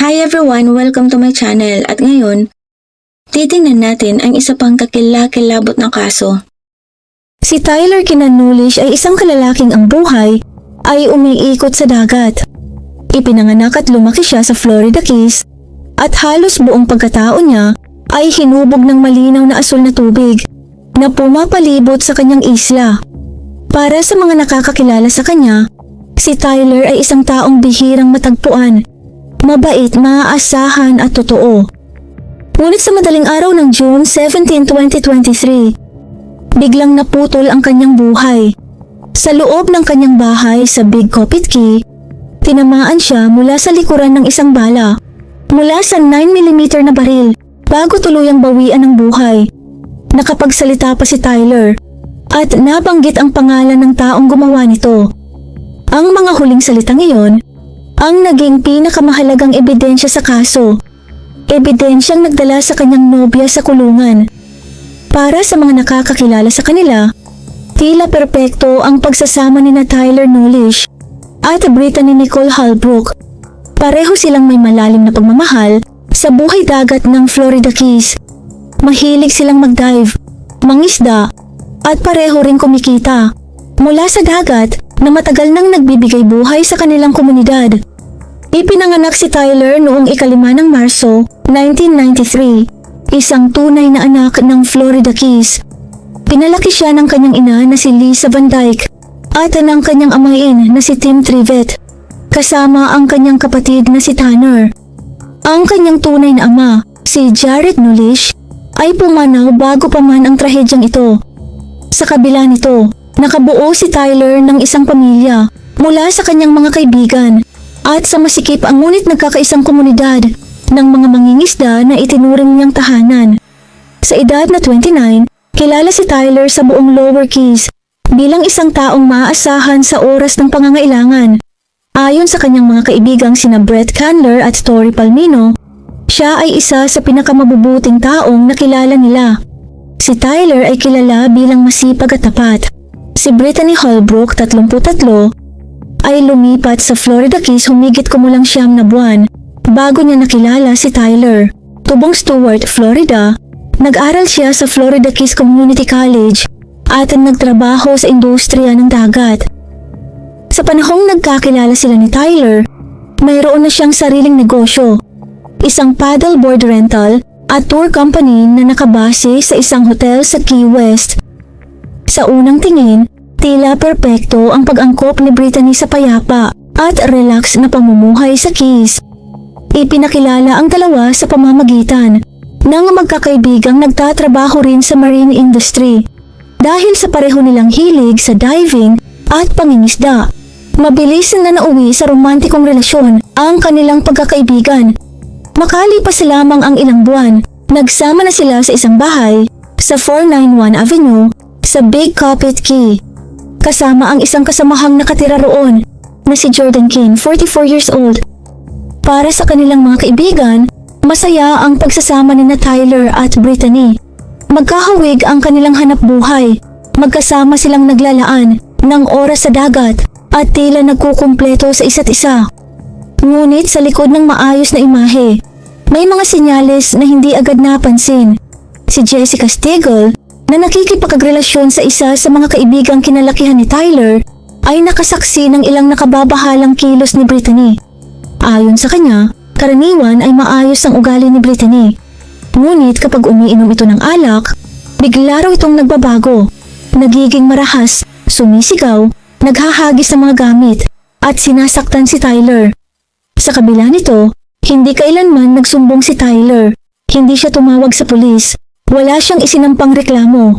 Hi everyone! Welcome to my channel at ngayon, titingnan natin ang isa pang kakilakilabot na kaso. Si Tyler Kinanulish ay isang kalalaking ang buhay ay umiikot sa dagat. Ipinanganak at lumaki siya sa Florida Keys at halos buong pagkatao niya ay hinubog ng malinaw na asul na tubig na pumapalibot sa kanyang isla. Para sa mga nakakakilala sa kanya, si Tyler ay isang taong bihirang matagpuan, mabait, maaasahan at totoo. Ngunit sa madaling araw ng June 17, 2023, biglang naputol ang kanyang buhay. Sa loob ng kanyang bahay sa Big Copit Key, tinamaan siya mula sa likuran ng isang bala, mula sa 9mm na baril, bago tuluyang bawian ng buhay. Nakapagsalita pa si Tyler at nabanggit ang pangalan ng taong gumawa nito. Ang mga huling salitang iyon ang naging pinakamahalagang ebidensya sa kaso. Ebidensyang nagdala sa kanyang nobya sa kulungan. Para sa mga nakakakilala sa kanila, tila perpekto ang pagsasama ni Tyler Nulish at Brittany Nicole Holbrook. Pareho silang may malalim na pagmamahal sa buhay dagat ng Florida Keys. Mahilig silang mag-dive, mangisda, at pareho ring kumikita mula sa dagat na matagal nang nagbibigay buhay sa kanilang komunidad. Ipinanganak si Tyler noong 5 ng Marso, 1993, isang tunay na anak ng Florida Keys. Pinalaki siya ng kanyang ina na si Lisa Van Dyke at ng kanyang amain na si Tim Trivet, kasama ang kanyang kapatid na si Tanner. Ang kanyang tunay na ama, si Jared Nulish, ay pumanaw bago pa man ang trahedyang ito. Sa kabila nito, nakabuo si Tyler ng isang pamilya mula sa kanyang mga kaibigan at sa masikip ang ngunit nagkakaisang komunidad ng mga mangingisda na itinuring niyang tahanan. Sa edad na 29, kilala si Tyler sa buong Lower Keys bilang isang taong maaasahan sa oras ng pangangailangan. Ayon sa kanyang mga kaibigang sina Brett Candler at Tori Palmino, siya ay isa sa pinakamabubuting taong nakilala nila. Si Tyler ay kilala bilang masipag at tapat. Si Brittany Holbrook, 33, ay lumipat sa Florida Keys humigit kumulang 9 na buwan bago niya nakilala si Tyler. Tubong Stuart, Florida, nag-aral siya sa Florida Keys Community College at nagtrabaho sa industriya ng dagat. Sa panahong nagkakilala sila ni Tyler, mayroon na siyang sariling negosyo, isang paddleboard rental at tour company na nakabase sa isang hotel sa Key West. Sa unang tingin, tila perpekto ang pag-angkop ni Brittany sa payapa at relax na pamumuhay sa Keys. Ipinakilala ang dalawa sa pamamagitan ng magkakaibigang nagtatrabaho rin sa marine industry. Dahil sa pareho nilang hilig sa diving at pangingisda, mabilis na nauwi sa romantikong relasyon ang kanilang pagkakaibigan. Makalipas lamang ang ilang buwan, nagsama na sila sa isang bahay sa 491 Avenue sa Big Copit Key, kasama ang isang kasamahang nakatira roon na si Jordan King, 44 years old. Para sa kanilang mga kaibigan, masaya ang pagsasama ni Tyler at Brittany. Magkahawig ang kanilang hanap buhay. Magkasama silang naglalaan ng oras sa dagat at tila nagkukumpleto sa isa't isa. Ngunit sa likod ng maayos na imahe, may mga senyales na hindi agad napansin. Si Jessica Stegel, na nakikipagrelasyon sa isa sa mga kaibigang kinalakihan ni Tyler, ay nakasaksi ng ilang nakababahalang kilos ni Brittany. Ayon sa kanya, karaniwan ay maayos ang ugali ni Brittany. Ngunit kapag umiinom ito ng alak, bigla raw itong nagbabago, nagiging marahas, sumisigaw, naghahagis ng mga gamit, at sinasaktan si Tyler. Sa kabila nito, hindi kailanman nagsumbong si Tyler. Hindi siya tumawag sa pulis. Wala siyang isinampang reklamo.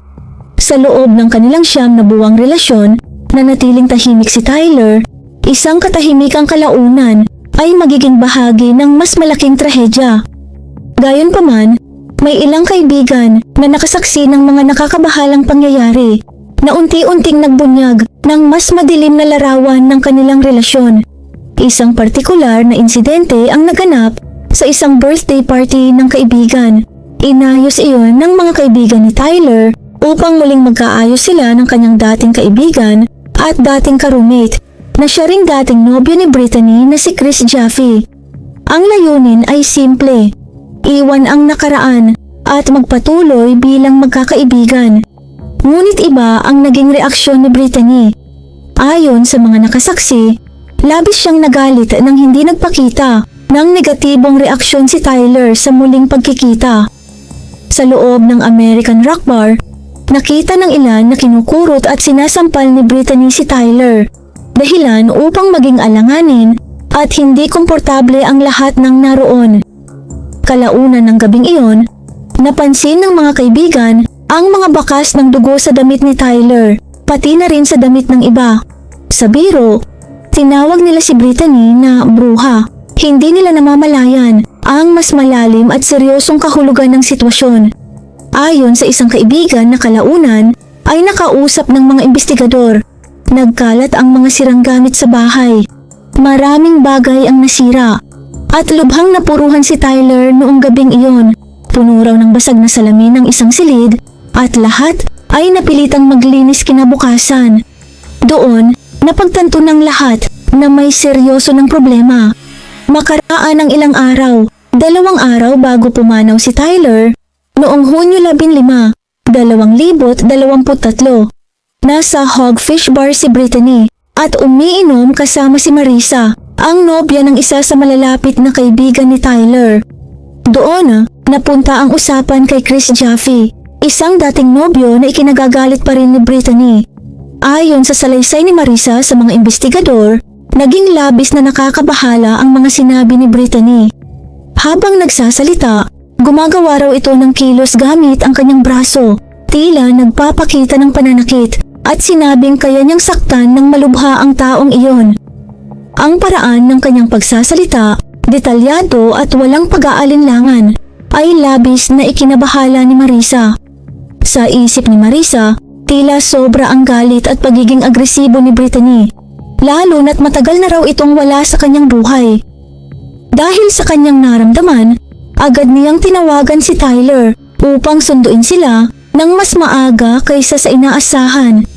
Sa loob ng kanilang 9 na buwang relasyon, nanatiling tahimik si Tyler, isang katahimikang kalaunan ay magiging bahagi ng mas malaking trahedya. Gayunpaman, may ilang kaibigan na nakasaksi ng mga nakakabahalang pangyayari na unti-unting nagbunyag ng mas madilim na larawan ng kanilang relasyon. Isang partikular na insidente ang naganap sa isang birthday party ng kaibigan. Inayos iyon ng mga kaibigan ni Tyler upang muling magkaayos sila ng kanyang dating kaibigan at dating ka-roommate na siya ring dating nobyo ni Brittany na si Chris Jaffe. Ang layunin ay simple, iwan ang nakaraan at magpatuloy bilang magkakaibigan. Ngunit iba ang naging reaksyon ni Brittany. Ayon sa mga nakasaksi, labis siyang nagalit nang hindi nagpakita ng negatibong reaksyon si Tyler sa muling pagkikita. Sa loob ng American Rock Bar, nakita ng ilan na kinukurot at sinasampal ni Brittany si Tyler, dahilan upang maging alanganin at hindi komportable ang lahat ng naroon. Kalaunan ng gabing iyon, napansin ng mga kaibigan ang mga bakas ng dugo sa damit ni Tyler, pati na rin sa damit ng iba. Sa biro, tinawag nila si Brittany na bruha. Hindi nila namamalayan ang mas malalim at seryosong kahulugan ng sitwasyon. Ayon sa isang kaibigan na kalaunan ay nakausap ng mga investigador, nagkalat ang mga sirang gamit sa bahay. Maraming bagay ang nasira at lubhang napuruhan si Tyler noong gabing iyon. Puno raw ng basag na salamin ng isang silid at lahat ay napilitang maglinis kinabukasan. Doon, napagtanto ng lahat na may seryoso ng problema. Makaraan ng ilang araw, 2 araw bago pumanaw si Tyler, noong Hunyo 15, 2023, nasa Hogfish Bar si Brittany at umiinom kasama si Marisa, ang nobya ng isa sa malalapit na kaibigan ni Tyler. Doon, napunta ang usapan kay Chris Jaffe, isang dating nobyo na ikinagagalit pa rin ni Brittany. Ayon sa salaysay ni Marisa sa mga investigador, naging labis na nakakabahala ang mga sinabi ni Brittany. Habang nagsasalita, gumagawa raw ito ng kilos gamit ang kanyang braso, tila nagpapakita ng pananakit at sinabing kaya niyang saktan ng malubha ang taong iyon. Ang paraan ng kanyang pagsasalita, detalyado at walang pag-aalinlangan, ay labis na ikinabahala ni Marisa. Sa isip ni Marisa, tila sobra ang galit at pagiging agresibo ni Brittany, lalo na't matagal na raw itong wala sa kanyang buhay. Dahil sa kanyang naramdaman, agad niyang tinawagan si Tyler upang sunduin sila ng mas maaga kaysa sa inaasahan.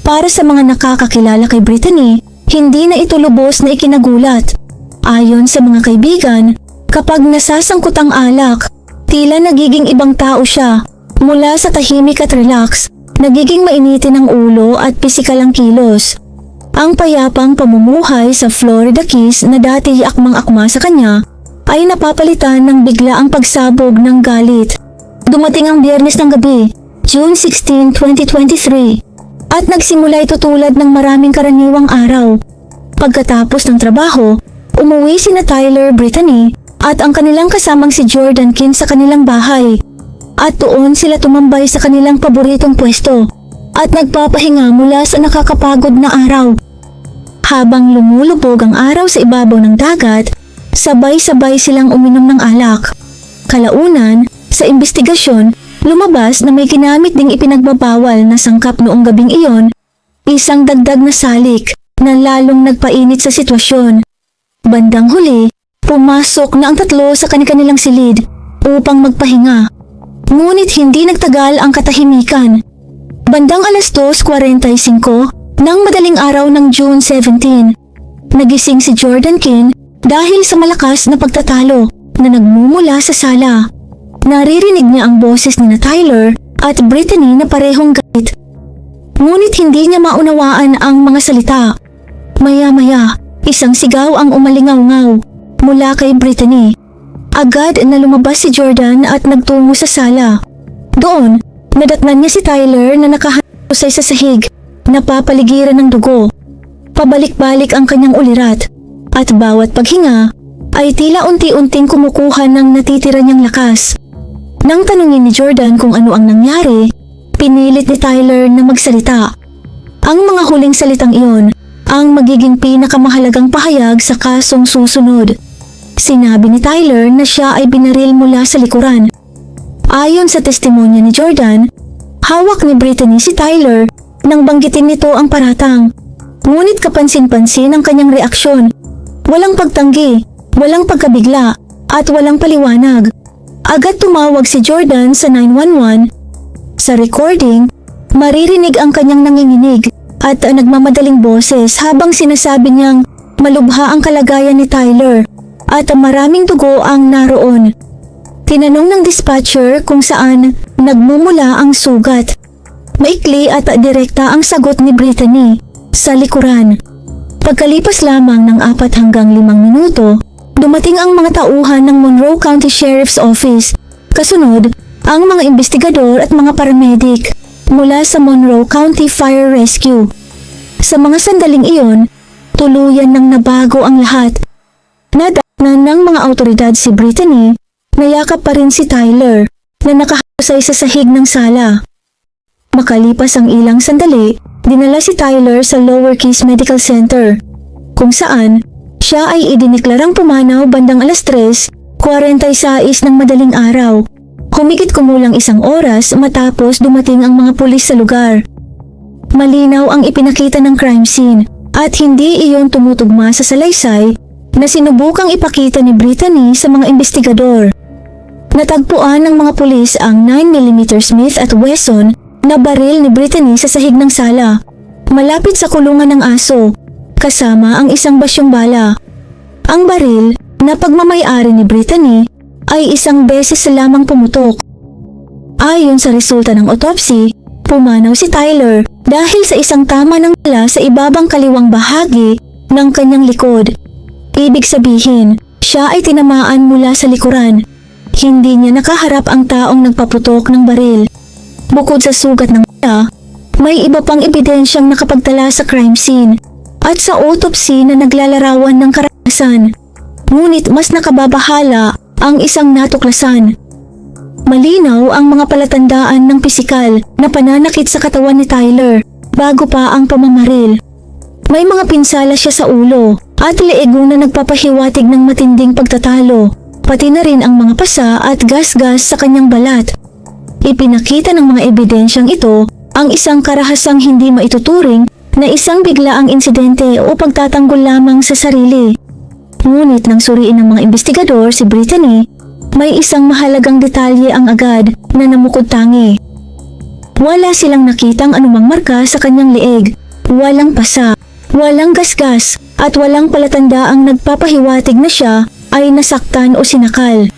Para sa mga nakakakilala kay Brittany, hindi na ito lubos na ikinagulat. Ayon sa mga kaibigan, kapag nasasangkot ang alak, tila nagiging ibang tao siya. Mula sa tahimik at relax, nagiging mainitin ang ulo at pisikal ang kilos. Ang payapang pamumuhay sa Florida Keys na dati akmang-akma sa kanya ay napapalitan ng bigla ang pagsabog ng galit. Dumating ang Biyernes ng gabi, June 16, 2023, at nagsimula ito tulad ng maraming karaniwang araw. Pagkatapos ng trabaho, umuwi sina Tyler, Brittany at ang kanilang kasamang si Jordan Kin sa kanilang bahay. At doon sila tumambay sa kanilang paboritong pwesto at nagpapahinga mula sa nakakapagod na araw. Habang lumulubog ang araw sa ibabaw ng dagat, sabay-sabay silang uminom ng alak. Kalaunan, sa investigasyon, lumabas na may ginamit ding ipinagbabawal na sangkap noong gabing iyon, isang dagdag na salik na lalong nagpainit sa sitwasyon. Bandang huli, pumasok na ang tatlo sa kanilang silid upang magpahinga. Ngunit hindi nagtagal ang katahimikan. Bandang 2:45 ng madaling araw ng June 17, nagising si Jordan Kin dahil sa malakas na pagtatalo na nagmumula sa sala. Naririnig niya ang boses ni Tyler at Brittany na parehong galit. Ngunit hindi niya maunawaan ang mga salita. Maya-maya, isang sigaw ang umalingaw-ngaw mula kay Brittany. Agad na lumabas si Jordan at nagtungo sa sala. Doon, nadatnan niya si Tyler na nakahanusay sa sahig, napapaligiran ng dugo. Pabalik-balik ang kanyang ulirat at bawat paghinga ay tila unti-unting kumukuha ng natitira niyang lakas. Nang tanungin ni Jordan kung ano ang nangyari, pinilit ni Tyler na magsalita. Ang mga huling salitang iyon ang magiging pinakamahalagang pahayag sa kasong susunod. Sinabi ni Tyler na siya ay binaril mula sa likuran. Ayon sa testimonya ni Jordan, hawak ni Brittany si Tyler nang banggitin nito ang paratang. Ngunit kapansin-pansin ang kanyang reaksyon. Walang pagtanggi, walang pagkabigla, at walang paliwanag. Agad tumawag si Jordan sa 911. Sa recording, maririnig ang kanyang nanginginig at nagmamadaling boses habang sinasabi niyang malubha ang kalagayan ni Tyler. at maraming dugo ang naroon. Tinanong ng dispatcher kung saan nagmumula ang sugat. Maikli at direkta ang sagot ni Brittany, sa likuran. Pagkalipas lamang ng 4 hanggang 5 minuto, dumating ang mga tauhan ng Monroe County Sheriff's Office. Kasunod, ang mga investigador at mga paramedic mula sa Monroe County Fire Rescue. Sa mga sandaling iyon, tuluyan nang nabago ang lahat. Nadaanan ng mga autoridad si Brittany, nayakap pa rin si Tyler na nakahusay sa sahig ng sala. Makalipas ang ilang sandali, dinala si Tyler sa Lower Keys Medical Center, kung saan siya ay idineklarang pumanaw bandang 3:46 ng madaling araw. Humigit kumulang 1 oras matapos dumating ang mga pulis sa lugar. Malinaw ang ipinakita ng crime scene at hindi iyon tumutugma sa salaysay na sinubukang ipakita ni Brittany sa mga investigador. Natagpuan ng mga pulis ang 9mm Smith & Wesson na baril ni Brittany sa sahig ng sala, malapit sa kulungan ng aso, kasama ang isang basyong bala. Ang baril na pagmamay-ari ni Brittany ay 1 beses lamang pumutok. Ayon sa resulta ng autopsy, pumanaw si Tyler dahil sa isang tama ng bala sa ibabang kaliwang bahagi ng kanyang likod. Ibig sabihin, siya ay tinamaan mula sa likuran. Hindi niya nakaharap ang taong nagpaputok ng baril. Bukod sa sugat ng bala, may iba pang ebidensyang nakapagtala sa crime scene at sa autopsy na naglalarawan ng karanasan. Ngunit mas nakababahala ang isang natuklasan. Malinaw ang mga palatandaan ng pisikal na pananakit sa katawan ni Tyler bago pa ang pamamaril. May mga pinsala siya sa ulo at leeg na nagpapahiwatig ng matinding pagtatalo, pati na rin ang mga pasa at gas-gas sa kanyang balat. Ipinakita ng mga ebidensyang ito ang isang karahasang hindi maituturing na isang biglaang insidente o pagtatanggol lamang sa sarili. Ngunit nang suriin ng mga investigador si Brittany, may isang mahalagang detalye ang agad na namukod-tangi. Wala silang nakitang anumang marka sa kanyang leeg, walang pasa, walang gasgas at walang palatandaang nagpapahiwatig na siya ay nasaktan o sinakal.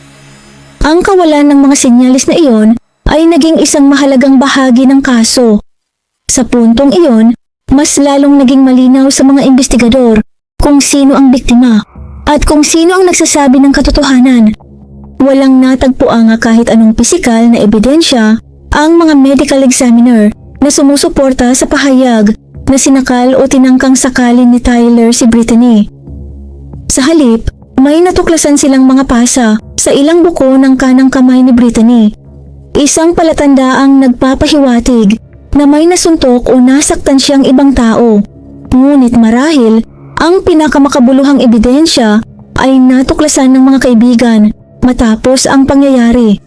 Ang kawalan ng mga senyalis na iyon ay naging isang mahalagang bahagi ng kaso. Sa puntong iyon, mas lalong naging malinaw sa mga investigador kung sino ang biktima at kung sino ang nagsasabi ng katotohanan. Walang natagpuan nga kahit anong pisikal na ebidensya ang mga medical examiner na sumusuporta sa pahayag na sinakal o tinangkang sakalin ni Tyler si Brittany. Sa halip, may natuklasan silang mga pasa sa ilang buko ng kanang kamay ni Brittany. Isang palatandaang nagpapahiwatig na may nasuntok o nasaktan siyang ibang tao. Ngunit marahil, ang pinakamakabuluhang ebidensya ay natuklasan ng mga kaibigan matapos ang pangyayari.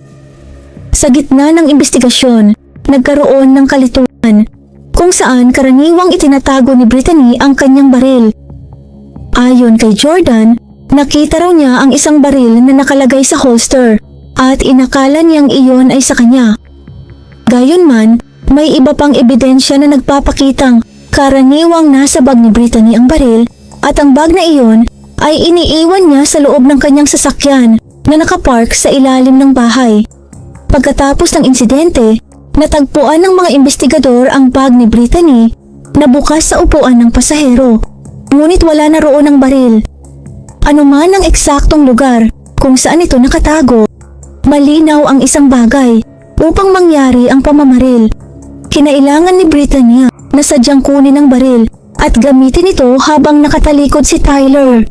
Sa gitna ng investigasyon, nagkaroon ng kalituhan kung saan karaniwang itinatago ni Brittany ang kanyang baril. Ayon kay Jordan, nakita raw niya ang isang baril na nakalagay sa holster at inakala niyang iyon ay sa kanya. Gayunman, may iba pang ebidensya na nagpapakitang karaniwang nasa bag ni Brittany ang baril at ang bag na iyon ay iniiwan niya sa loob ng kanyang sasakyan na nakapark sa ilalim ng bahay. Pagkatapos ng insidente, natagpuan ng mga investigador ang bag ni Brittany na bukas sa upuan ng pasahero, ngunit wala na roon ang baril. Ano man ang eksaktong lugar kung saan ito nakatago, malinaw ang isang bagay upang mangyari ang pamamaril. Kinailangan ni Brittany na sadyang kunin ang baril at gamitin ito habang nakatalikod si Tyler.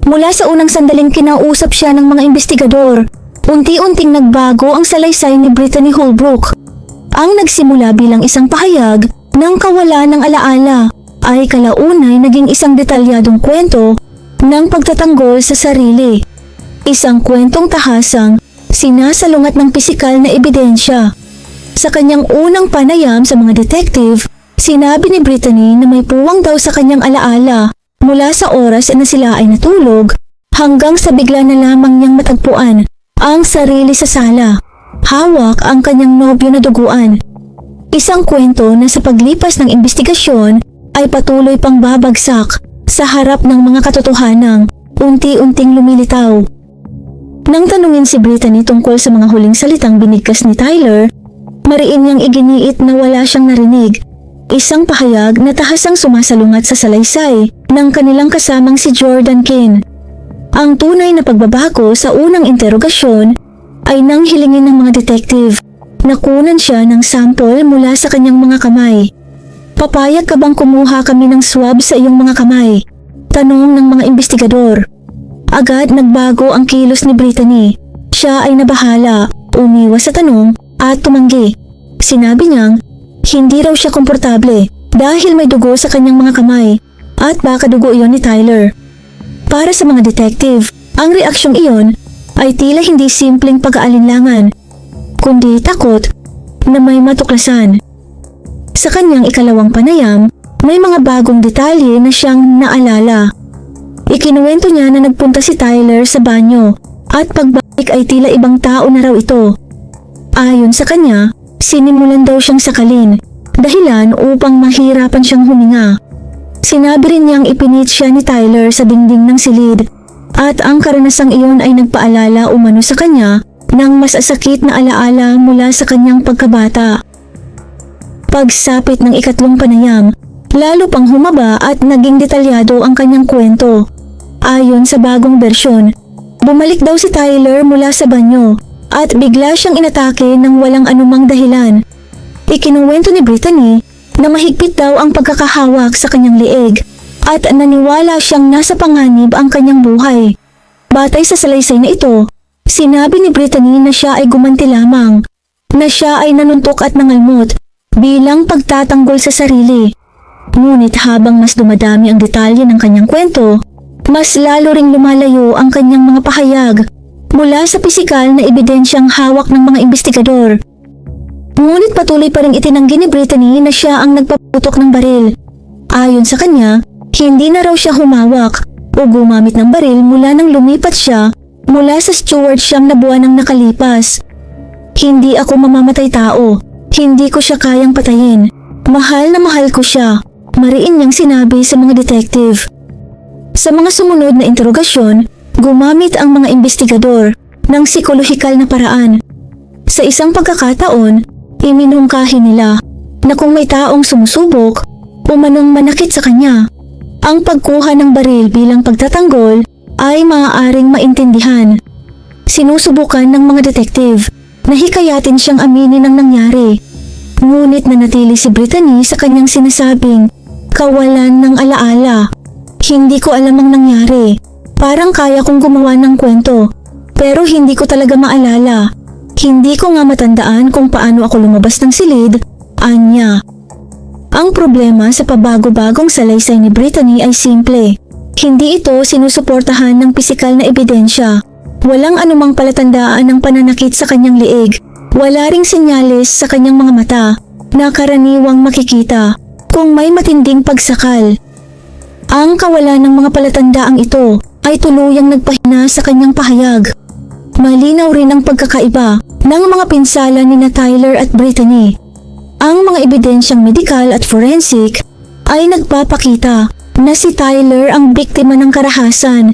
Mula sa unang sandaling kinausap siya ng mga investigador, unti-unting nagbago ang salaysay ni Brittany Holbrook. Ang nagsimula bilang isang pahayag ng kawalan ng alaala ay kalaunay naging isang detalyadong kwento ng pagtatanggol sa sarili. Isang kwentong tahasang sinasalungat ng pisikal na ebidensya. Sa kanyang unang panayam sa mga detective, sinabi ni Brittany na may puwang daw sa kanyang alaala mula sa oras na sila ay natulog hanggang sa bigla na lamang niyang matagpuan ang sarili sa sala. Hawak ang kanyang nobyo na duguan. Isang kwento na sa paglipas ng investigasyon ay patuloy pang babagsak sa harap ng mga katotohanang unti-unting lumilitaw. Nang tanungin si Brittany tungkol sa mga huling salitang binigkas ni Tyler, mariin niyang iginiit na wala siyang narinig. Isang pahayag na tahasang sumasalungat sa salaysay ng kanilang kasamang si Jordan Kane. Ang tunay na pagbabago sa unang interogasyon ay nang hilingin ng mga detective. Nakunan siya ng sample mula sa kanyang mga kamay. Papayag ka bang kumuha kami ng swab sa iyong mga kamay? Tanong ng mga investigador. Agad nagbago ang kilos ni Brittany. Siya ay nabahala, umiwas sa tanong at tumanggi. Sinabi niyang hindi raw siya komportable dahil may dugo sa kanyang mga kamay at baka dugo iyon ni Tyler. Para sa mga detective, ang reaksyong iyon ay tila hindi simpleng pag-aalinlangan, kundi takot na may matuklasan. Sa kanyang ikalawang panayam, may mga bagong detalye na siyang naalala. Ikinuwento niya na nagpunta si Tyler sa banyo at pagbalik ay tila ibang tao na raw ito. Ayon sa kanya, sinimulan daw siyang sakalin, dahilan upang mahirapan siyang huminga. Sinabi rin niyang ipinit siya ni Tyler sa dingding ng silid at ang karanasang iyon ay nagpaalala umano sa kanya ng masasakit na alaala mula sa kanyang pagkabata. Pagsapit ng ikatlong panayam, lalo pang humaba at naging detalyado ang kanyang kwento. Ayon sa bagong bersyon, bumalik daw si Tyler mula sa banyo at bigla siyang inatake ng walang anumang dahilan. Ikinuwento ni Brittany na mahigpit daw ang pagkakahawak sa kanyang leeg at naniwala siyang nasa panganib ang kanyang buhay. Batay sa salaysay na ito, sinabi ni Brittany na siya ay gumanti lamang, na siya ay nanuntok at nangalmot bilang pagtatanggol sa sarili. Ngunit habang mas dumadami ang detalye ng kanyang kwento, mas lalo ring lumalayo ang kanyang mga pahayag mula sa pisikal na ebidensyang hawak ng mga investigador. Ngunit patuloy pa rin itinanggi ni Brittany na siya ang nagpaputok ng baril. Ayon sa kanya, hindi na raw siya humawak o gumamit ng baril mula nang lumipat siya mula sa steward siyang na buwan ng nakalipas. Hindi ako mamamatay tao. Hindi ko siya kayang patayin. Mahal na mahal ko siya, mariin niyang sinabi sa mga detective. Sa mga sumunod na interogasyon, gumamit ang mga investigador ng psikolohikal na paraan. Sa isang pagkakataon, iminungkahi nila na kung may taong sumusubok, umanong manakit sa kanya, ang pagkuha ng baril bilang pagtatanggol ay maaaring maintindihan. Sinusubukan ng mga detective na hikayatin siyang aminin ang nangyari. Ngunit nanatili si Brittany sa kanyang sinasabing kawalan ng alaala. Hindi ko alam ang nangyari. Parang kaya kong gumawa ng kwento, pero hindi ko talaga maalala. Hindi ko nga matandaan kung paano ako lumabas ng silid, anya. Ang problema sa pabago-bagong salaysay ni Brittany ay simple. Hindi ito sinusuportahan ng pisikal na ebidensya. Walang anumang palatandaan ng pananakit sa kanyang leeg. Wala ring senyales sa kanyang mga mata na karaniwang makikita kung may matinding pagsakal. Ang kawalan ng mga palatandaang ito ay tuluyang nagpahina sa kanyang pahayag. Malinaw rin ang pagkakaiba ng mga pinsala ni Tyler at Brittany. Ang mga ebidensyang medikal at forensic ay nagpapakita na si Tyler ang biktima ng karahasan.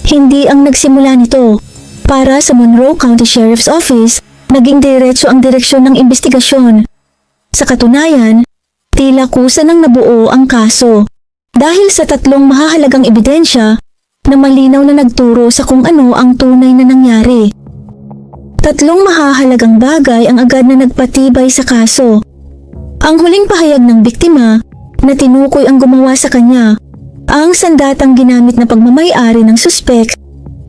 Hindi ang nagsimula nito. Para sa Monroe County Sheriff's Office, naging diretso ang direksyon ng investigasyon. Sa katunayan, tila kusa nang nabuo ang kaso dahil sa tatlong mahahalagang ebidensya na malinaw na nagturo sa kung ano ang tunay na nangyari. Tatlong mahahalagang bagay ang agad na nagpatibay sa kaso. Ang huling pahayag ng biktima na tinukoy ang gumawa sa kanya, ang sandatang ginamit na pagmamay-ari ng suspek,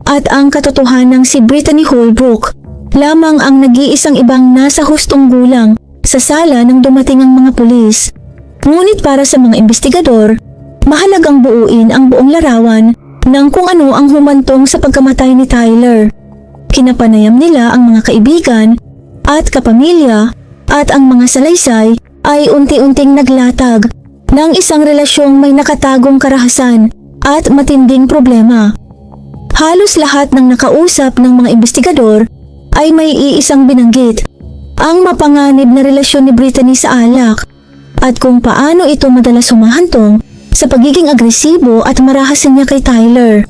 at ang katotohanang si Brittany Holbrook lamang ang nag-iisang ibang nasa hustong gulang sa sala nang dumating ang mga pulis. Ngunit para sa mga investigador, mahalagang buuin ang buong larawan ng kung ano ang humantong sa pagkamatay ni Tyler. Kinapanayam nila ang mga kaibigan at kapamilya at ang mga salaysay ay unti-unting naglatag ng isang relasyong may nakatagong karahasan at matinding problema. Halos lahat ng nakausap ng mga investigador ay may iisang binanggit, ang mapanganib na relasyon ni Brittany sa alak at kung paano ito madalas humahantong sa pagiging agresibo at marahasin niya kay Tyler.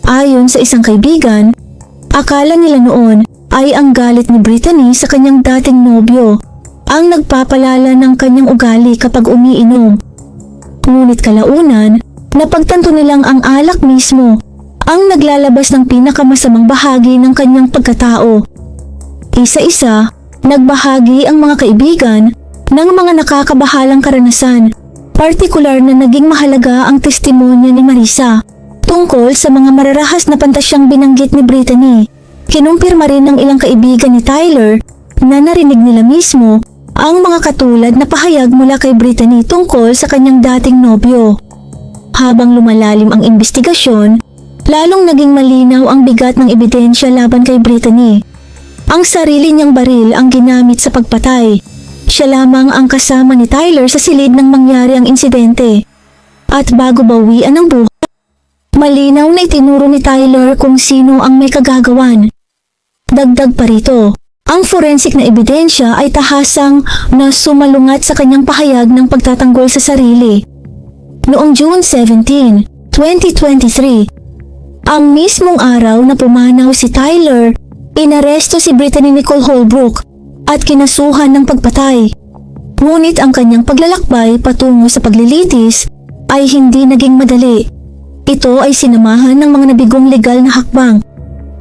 Ayon sa isang kaibigan, akala nila noon ay ang galit ni Brittany sa kanyang dating nobyo ang nagpapalala ng kanyang ugali kapag umiinom. Ngunit kalaunan, napagtanto nilang ang alak mismo ang naglalabas ng pinakamasamang bahagi ng kanyang pagkatao. Isa-isa, nagbahagi ang mga kaibigan ng mga nakakabahalang karanasan, partikular na naging mahalaga ang testimonya ni Marisa tungkol sa mga mararahas na pantasyang binanggit ni Brittany. Kinumpirma rin ng ilang kaibigan ni Tyler na narinig nila mismo ang mga katulad na pahayag mula kay Brittany tungkol sa kanyang dating nobyo. Habang lumalalim ang investigasyon, lalong naging malinaw ang bigat ng ebidensya laban kay Brittany. Ang sarili niyang baril ang ginamit sa pagpatay. Siya lamang ang kasama ni Tyler sa silid nang mangyari ang insidente. At bago bawian ang buhay, malinaw na itinuro ni Tyler kung sino ang may kagagawan. Dagdag pa rito, ang forensic na ebidensya ay tahasang na sumalungat sa kanyang pahayag ng pagtatanggol sa sarili. Noong June 17, 2023, ang mismong araw na pumanaw si Tyler, inaresto si Brittany Nicole Holbrook at kinasuhan ng pagpatay. Ngunit ang kanyang paglalakbay patungo sa paglilitis ay hindi naging madali. Ito ay sinamahan ng mga nabigong legal na hakbang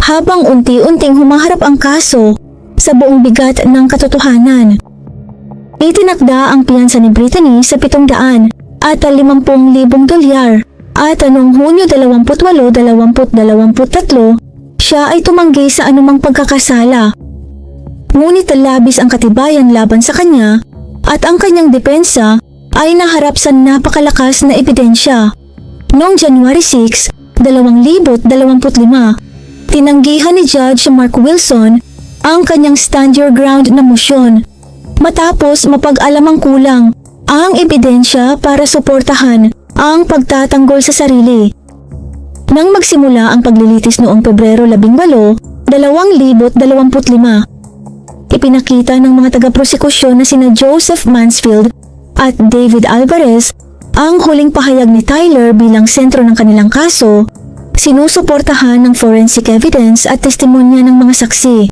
habang unti-unting humaharap ang kaso sa buong bigat ng katotohanan. Itinakda ang piyansa ni Brittany sa 700 at 50,000 dolyar at noong Hunyo 28, 2023, siya ay tumanggi sa anumang pagkakasala. Ngunit labis ang katibayan laban sa kanya at ang kanyang depensa ay naharap sa napakalakas na ebidensya. Noong January 6, 2025, tinanggihan ni Judge Mark Wilson ang kanyang stand your ground na mosyon matapos mapag-alamang kulang ang ebidensya para suportahan ang pagtatanggol sa sarili. Nang magsimula ang paglilitis noong Pebrero 18, 2025, ipinakita ng mga taga-prosekusyon na sina Joseph Mansfield at David Alvarez ang huling pahayag ni Tyler bilang sentro ng kanilang kaso, sinusuportahan ng forensic evidence at testimonya ng mga saksi.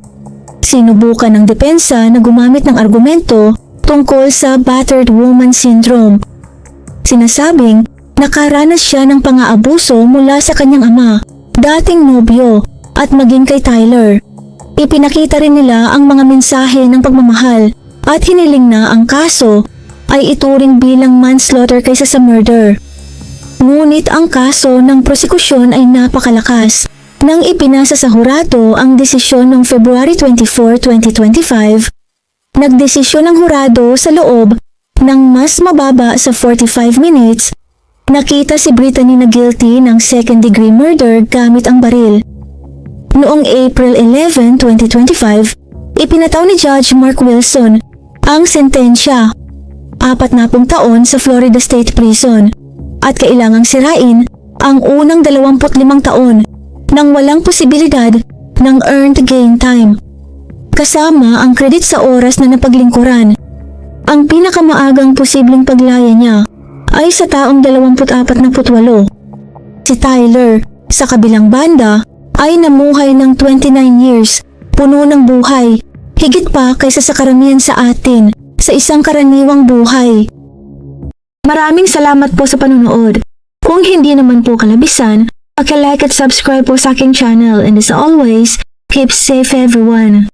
Sinubukan ng depensa na gumamit ng argumento tungkol sa battered woman syndrome. Sinasabing nakaranas siya ng pang-aabuso mula sa kanyang ama, dating nobyo, at maging kay Tyler. Ipinakita rin nila ang mga mensahe ng pagmamahal at hiniling na ang kaso ay ituring bilang manslaughter kaysa sa murder. Ngunit ang kaso ng prosekusyon ay napakalakas. Nang ipinasa sa hurado ang desisyon noong February 24, 2025, nagdesisyon ang hurado sa loob ng mas mababa sa 45 minutes. Nakita si Brittany na guilty ng second-degree murder gamit ang baril. Noong April 11, 2025, ipinataw ni Judge Mark Wilson ang sentensya, 40 taon sa Florida State Prison, at kailangang sirain ang unang 25 taon nang walang posibilidad ng earned gain time, kasama ang credit sa oras na napaglingkuran. Ang pinakamaagang posibleng paglaya niya ay sa taong 24 na 28. Si Tyler, sa kabilang banda, ay namuhay ng 29 years, puno ng buhay, higit pa kaysa sa karamihan sa atin sa isang karaniwang buhay. Maraming salamat po sa panonood. Kung hindi naman po kalabisan, paki-like at subscribe po sa aking channel, and as always, keep safe everyone.